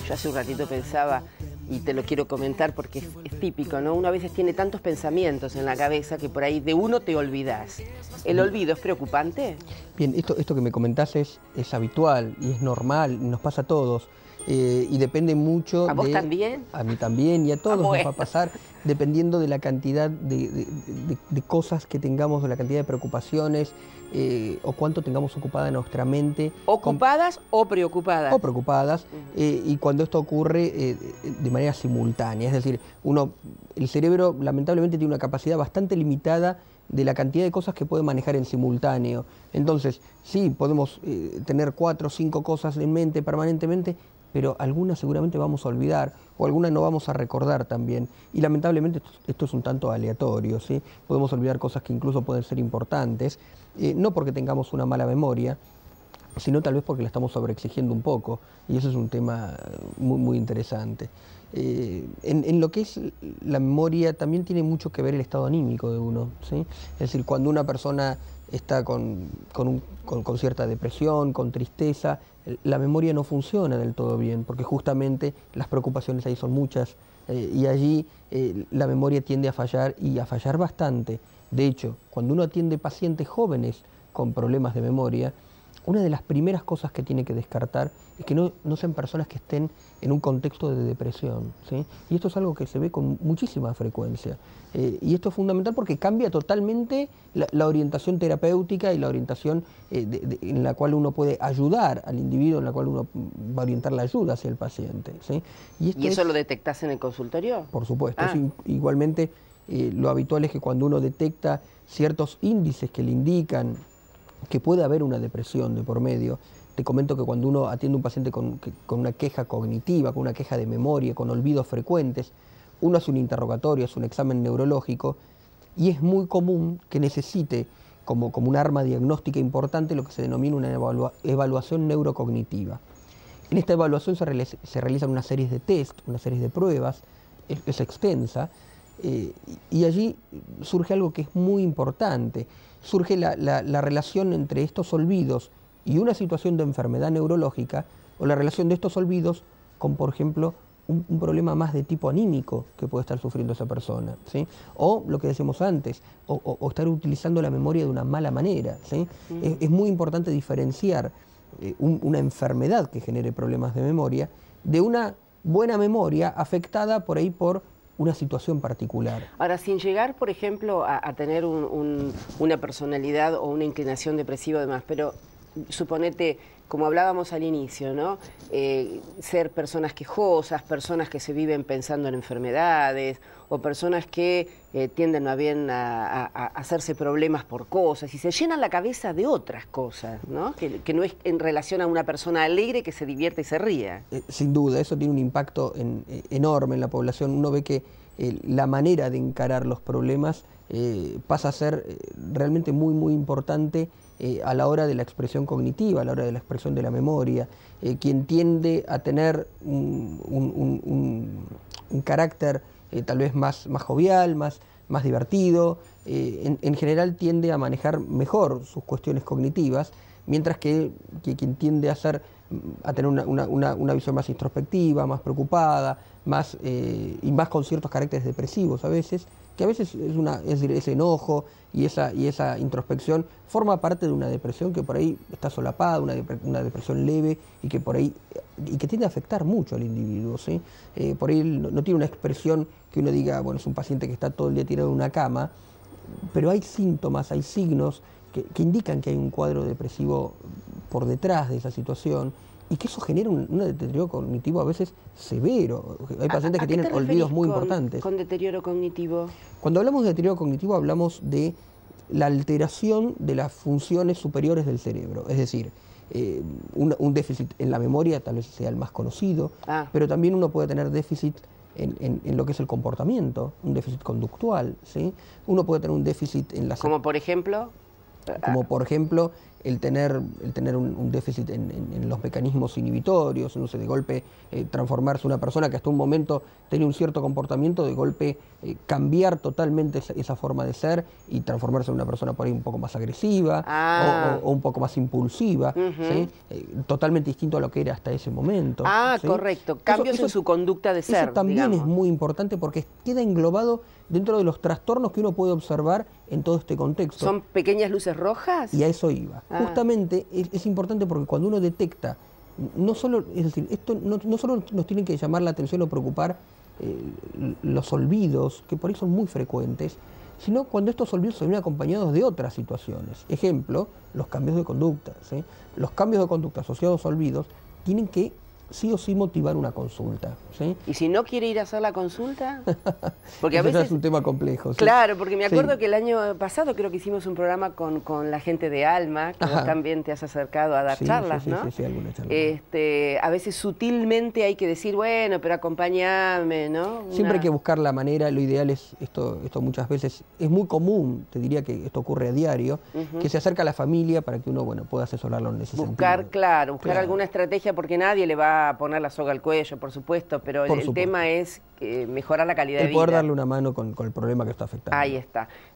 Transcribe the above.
Yo hace un ratito pensaba, y te lo quiero comentar porque es típico, ¿no? Uno a veces tiene tantos pensamientos en la cabeza que por ahí de uno te olvidás. ¿El olvido es preocupante? Bien, esto que me comentás es habitual y es normal, nos pasa a todos. Y depende mucho ¿A vos de... también? A mí también y a todos Bueno. nos va a pasar, dependiendo de la cantidad de cosas que tengamos, de la cantidad de preocupaciones o cuánto tengamos ocupada nuestra mente. ¿Ocupadas o preocupadas? O preocupadas, y cuando esto ocurre de manera simultánea. Es decir, el cerebro lamentablemente tiene una capacidad bastante limitada de la cantidad de cosas que puede manejar en simultáneo. Entonces, sí, podemos tener 4 o 5 cosas en mente permanentemente, pero algunas seguramente vamos a olvidar, o algunas no vamos a recordar también. Y lamentablemente esto es un tanto aleatorio, ¿sí? Podemos olvidar cosas que incluso pueden ser importantes, no porque tengamos una mala memoria, sino tal vez porque la estamos sobreexigiendo un poco, y eso es un tema muy, muy interesante. En lo que es la memoria también tiene mucho que ver el estado anímico de uno, ¿sí? Es decir, cuando una persona está con cierta depresión, con tristeza, la memoria no funciona del todo bien, porque justamente las preocupaciones ahí son muchas, y allí la memoria tiende a fallar, y a fallar bastante. De hecho, cuando uno atiende pacientes jóvenes con problemas de memoria, una de las primeras cosas que tiene que descartar es que no sean personas que estén en un contexto de depresión, ¿sí? Y esto es algo que se ve con muchísima frecuencia. Y esto es fundamental porque cambia totalmente la orientación terapéutica y la orientación en la cual uno puede ayudar al individuo, en la cual uno va a orientar la ayuda hacia el paciente, ¿sí? ¿Y eso lo detectás en el consultorio? Por supuesto. Igualmente, lo habitual es que cuando uno detecta ciertos índices que le indican que puede haber una depresión de por medio. Te comento que cuando uno atiende a un paciente con una queja cognitiva, con una queja de memoria, con olvidos frecuentes, uno hace un interrogatorio, hace un examen neurológico, y es muy común que necesite como un arma diagnóstica importante lo que se denomina una evaluación neurocognitiva. En esta evaluación se realizan una serie de test, una serie de pruebas, es extensa, y allí surge algo que es muy importante. Surge la relación entre estos olvidos y una situación de enfermedad neurológica, o la relación de estos olvidos con, por ejemplo, un problema más de tipo anímico que puede estar sufriendo esa persona, ¿sí? O lo que decíamos antes, o estar utilizando la memoria de una mala manera, ¿sí? Es muy importante diferenciar una enfermedad que genere problemas de memoria de una buena memoria afectada por ahí por una situación particular. Ahora, sin llegar, por ejemplo, a tener una personalidad o una inclinación depresiva o demás, pero suponete, como hablábamos al inicio, ¿no? Ser personas quejosas, personas que se viven pensando en enfermedades, o personas que tienden más bien a hacerse problemas por cosas y se llenan la cabeza de otras cosas, ¿no? Que no es en relación a una persona alegre que se divierte y se ría. Sin duda, eso tiene un impacto enorme en la población. Uno ve que la manera de encarar los problemas pasa a ser realmente muy, muy importante a la hora de la expresión cognitiva, a la hora de la expresión de la memoria. Quien tiende a tener un carácter tal vez más jovial, más divertido, en general tiende a manejar mejor sus cuestiones cognitivas, mientras que quien tiende a tener una visión más introspectiva, más preocupada, y más con ciertos caracteres depresivos a veces, que a veces es decir, ese enojo y esa introspección forma parte de una depresión que por ahí está solapada, una depresión leve y que tiende a afectar mucho al individuo, ¿sí? Por ahí no tiene una expresión que uno diga, bueno, es un paciente que está todo el día tirado en una cama, pero hay síntomas, hay signos que indican que hay un cuadro depresivo por detrás de esa situación, y que eso genera un deterioro cognitivo a veces severo. Hay pacientes que tienen olvidos muy importantes. ¿Con deterioro cognitivo? Cuando hablamos de deterioro cognitivo hablamos de la alteración de las funciones superiores del cerebro, es decir, un déficit en la memoria tal vez sea el más conocido, pero también uno puede tener déficit en lo que es el comportamiento, un déficit conductual, ¿sí? Uno puede tener un déficit en la... ¿Como por ejemplo? Como por ejemplo el tener un déficit en los mecanismos inhibitorios, no sé, de golpe transformarse una persona que hasta un momento tenía un cierto comportamiento, de golpe cambiar totalmente esa forma de ser y transformarse en una persona por ahí un poco más agresiva o un poco más impulsiva, ¿sí? Totalmente distinto a lo que era hasta ese momento. ¿Sí? Correcto. Cambios en su conducta de ser. Eso también es muy importante porque queda englobado dentro de los trastornos que uno puede observar en todo este contexto. ¿Son pequeñas luces rojas? Y a eso iba. Justamente es importante porque cuando uno detecta, no solo, es decir, esto no solo nos tienen que llamar la atención o preocupar los olvidos, que por ahí son muy frecuentes, sino cuando estos olvidos se ven acompañados de otras situaciones. Ejemplo, los cambios de conducta, ¿sí? Los cambios de conducta asociados a olvidos tienen que sí o sí motivar una consulta, ¿sí? ¿Y si no quiere ir a hacer la consulta? Porque a Eso veces es un tema complejo. ¿Sí? Claro, porque me acuerdo que el año pasado creo que hicimos un programa con la gente de Alma, que vos también te has acercado a dar charlas, ¿no? Sí, alguna charla. A veces sutilmente hay que decir, bueno, pero acompáñame, ¿no? Siempre hay que buscar la manera, lo ideal es, esto muchas veces, es muy común, te diría que esto ocurre a diario, que se acerca a la familia para que uno, bueno, pueda asesorarlo en ese sentido. Buscar alguna estrategia, porque nadie le va a poner la soga al cuello, por supuesto, pero el tema es mejorar la calidad de vida. Poder darle una mano con el problema que está afectando. Ahí está.